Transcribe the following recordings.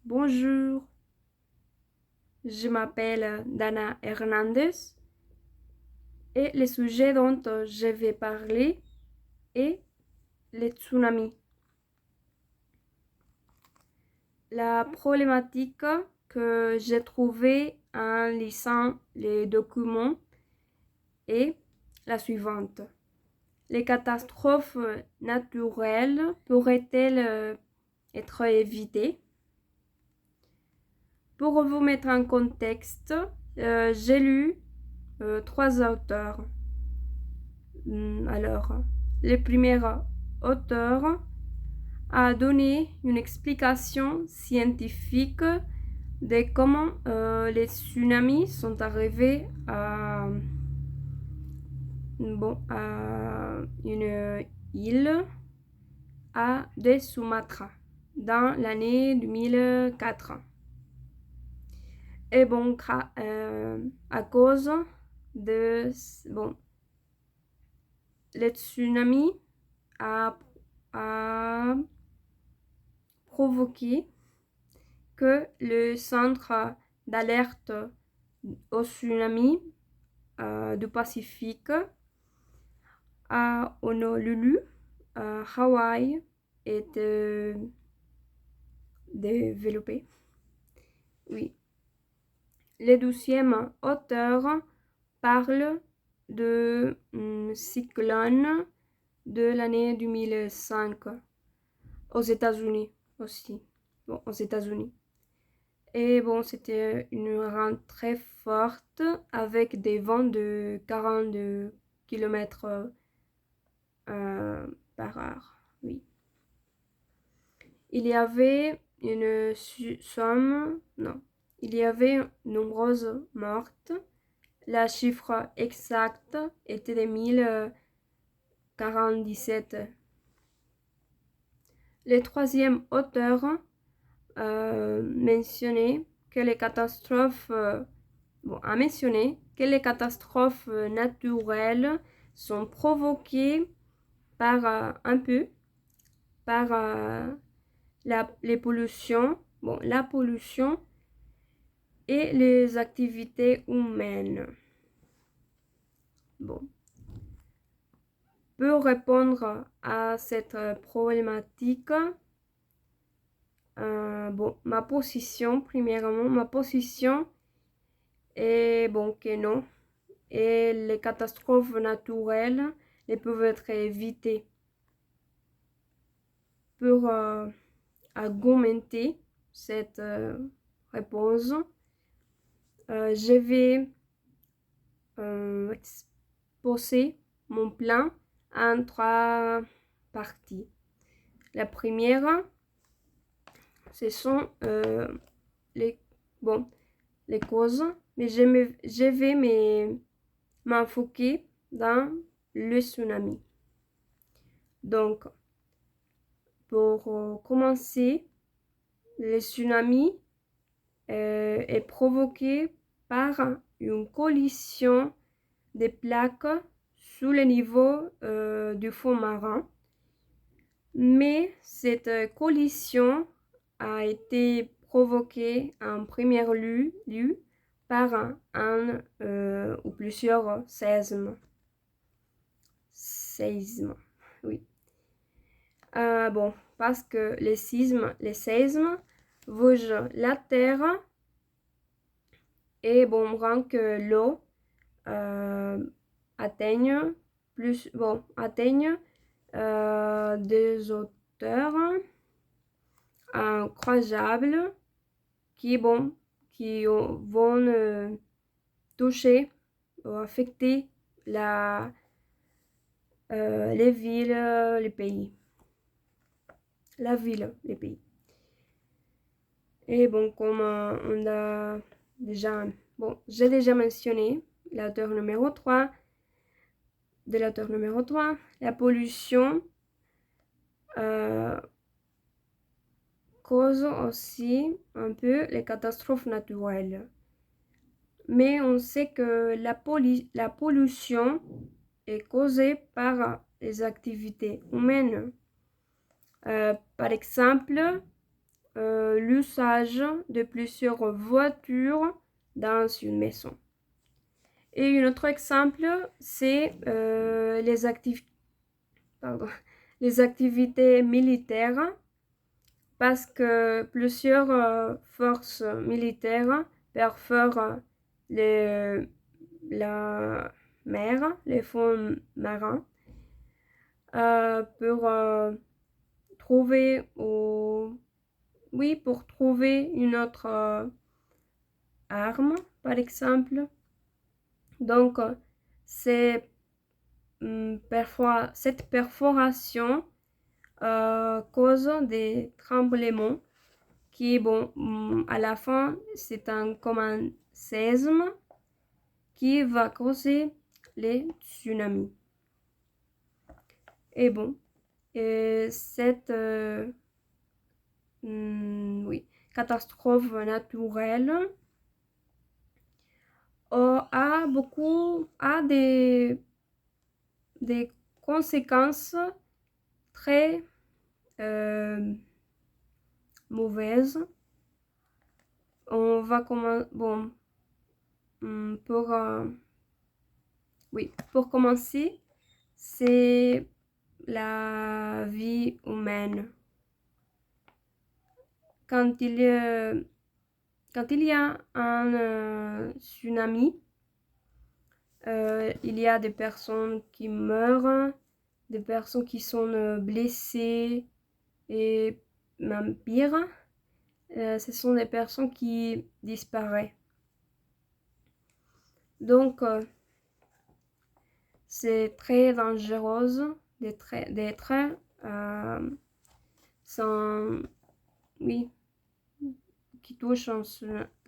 Bonjour, je m'appelle Dana Hernandez et le sujet dont je vais parler est les tsunamis. La problématique que j'ai trouvée en lisant les documents est la suivante. Les catastrophes naturelles pourraient-elles être évitées? Pour vous mettre en contexte, j'ai lu trois auteurs. Alors, le premier auteur a donné une explication scientifique de comment les tsunamis sont arrivés à une île de Sumatra dans l'année 2004. Et bon, à cause de le tsunami a provoqué que le centre d'alerte au tsunami du Pacifique à Honolulu, Hawaï, est développé. Oui. Le 12e auteur parle de cyclone de l'année 2005 aux États-Unis aussi. Bon, aux États-Unis. Et bon, c'était une rente très forte avec des vents de 40 km par heure. Oui. Il y avait il y avait nombreuses mortes. La chiffre exacte était de 1047. Le troisième auteur mentionnait que les catastrophes naturelles sont provoquées par la pollution et les activités humaines. Bon. Pour répondre à cette problématique, ma position est que non. Et les catastrophes naturelles peuvent être évitées. Pour argumenter cette réponse, je vais exposer mon plan en trois parties. La première, ce sont les causes, mais je vais m'enfoquer dans le tsunami. Donc, pour commencer, le tsunami est provoqué par une collision des plaques sous le niveau du fond marin. Mais cette collision a été provoquée en premier lieu par un ou plusieurs séismes. Oui. Parce que les séismes bougent la terre et rend que l'eau atteigne des hauteurs incroyables qui vont toucher ou affecter les villes, les pays. La ville, les pays. Et comme on a j'ai déjà mentionné l'auteur numéro 3, la pollution cause aussi un peu les catastrophes naturelles. Mais on sait que la pollution est causée par les activités humaines. Par exemple, l'usage de plusieurs voitures dans une maison. Et un autre exemple, c'est les activités militaires, parce que plusieurs forces militaires préfèrent la mer, les fonds marins, pour trouver pour trouver une autre arme, par exemple. Donc, cette perforation cause des tremblements qui, à la fin, c'est comme un séisme qui va causer les tsunamis. Et cette catastrophe naturelle a des conséquences très mauvaises. On va pour commencer, c'est la vie humaine. Quand il y a un tsunami, il y a des personnes qui meurent, des personnes qui sont blessées et même pire, ce sont des personnes qui disparaissent. Donc, c'est très dangereux d'être qui touche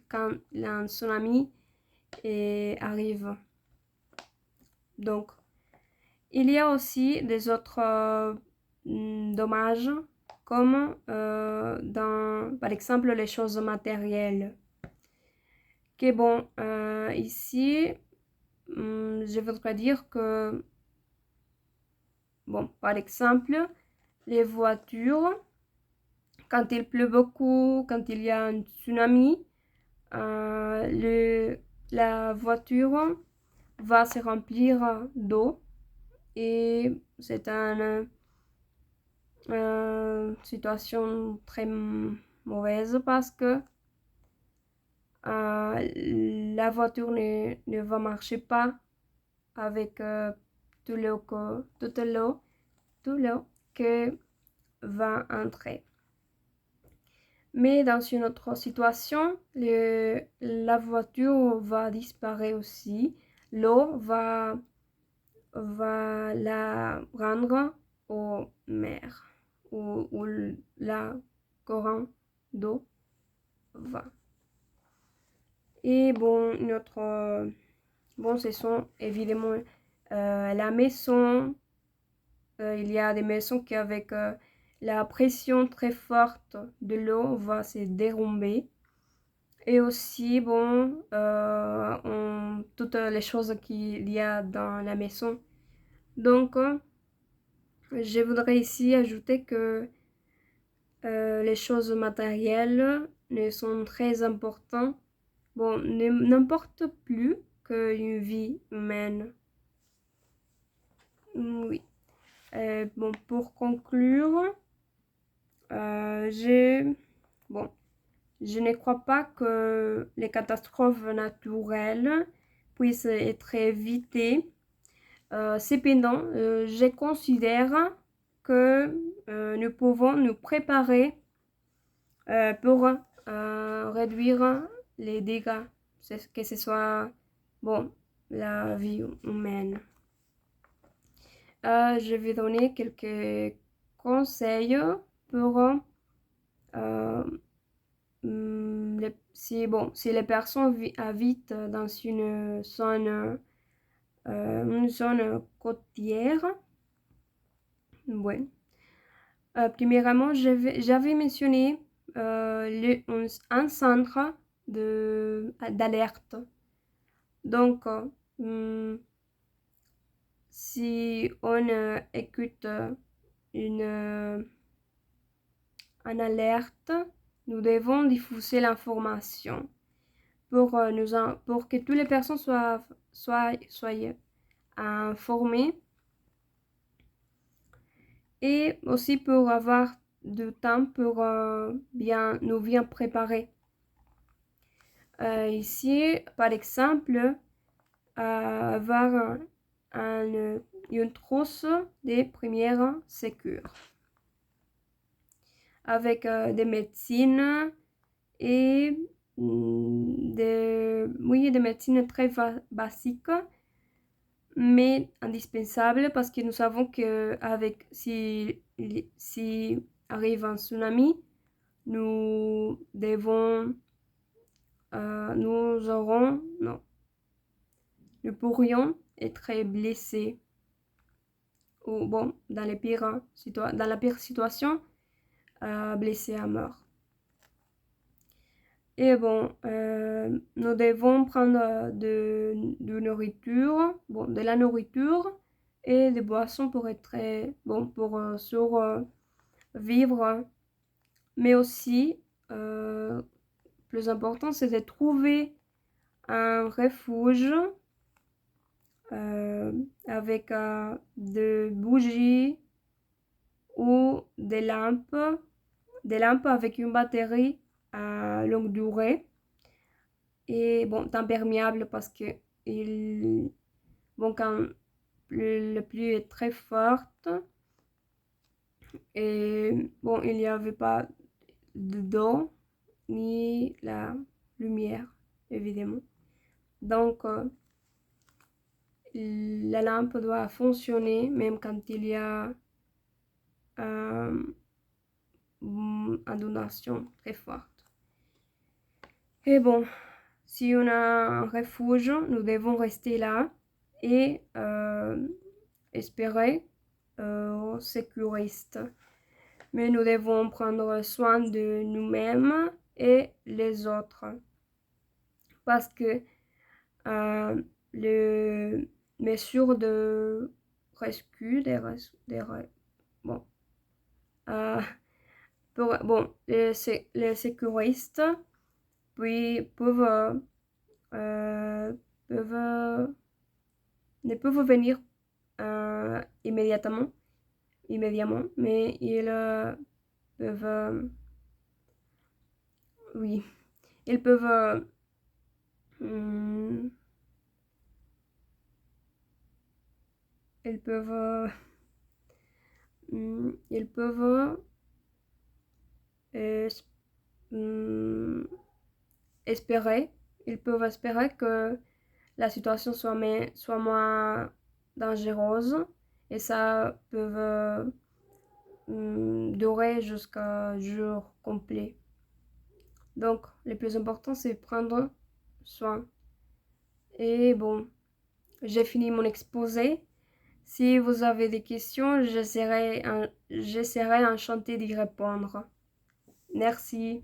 quand un tsunami arrive. Donc, il y a aussi des autres dommages, comme par exemple les choses matérielles. Ici, je voudrais dire que, par exemple, les voitures, quand il pleut beaucoup, quand il y a un tsunami, la voiture va se remplir d'eau et c'est une situation très mauvaise parce que la voiture ne va marcher pas avec tout l'eau que va entrer. Mais dans une autre situation, la voiture va disparaître aussi. L'eau va la rendre aux mers où la courant d'eau va. Et ce sont évidemment la maison. Il y a des maisons qui avec la pression très forte de l'eau va se dérober. Et aussi, toutes les choses qu'il y a dans la maison. Donc, je voudrais ici ajouter que les choses matérielles ne sont très importantes. N'importe plus qu'une vie humaine. Oui. Pour conclure, je ne crois pas que les catastrophes naturelles puissent être évitées. Cependant, je considère que nous pouvons nous préparer pour réduire les dégâts, que ce soit la vie humaine. Je vais donner quelques conseils pour si les personnes habitent dans une zone côtière. Premièrement, j'avais mentionné un centre d'alerte. Donc, si on écoute une alerte, nous devons diffuser l'information pour que toutes les personnes soient informées et aussi pour avoir du temps pour nous bien préparer. Ici, par exemple, avoir une trousse des premières secours avec des médecines et des médecines très basiques, mais indispensables parce que nous savons que si arrive un tsunami, nous pourrions être blessés ou bon, dans la pire situation, blessés à mort. Et bon, nous devons prendre de la nourriture et des boissons pour être pour survivre. Mais aussi, plus important, c'est de trouver un refuge avec des bougies ou des lampes avec une batterie à longue durée et bon, imperméable parce que quand la pluie est très forte et bon, il n'y avait pas d'eau ni la lumière, évidemment. Donc, la lampe doit fonctionner même quand il y a une inondation très forte. Et bon, si on a un refuge, nous devons rester là et espérer aux sécuristes. Mais nous devons prendre soin de nous-mêmes et les autres. Parce que les mesures de rescue, les sécuristes ne peuvent venir immédiatement, mais ils peuvent, ils peuvent espérer que la situation soit moins dangereuse et ça peut durer jusqu'à jour complet. Donc, le plus important, c'est prendre soin. Et bon, j'ai fini mon exposé. Si vous avez des questions, j'essaierai enchantée d'y répondre. Merci.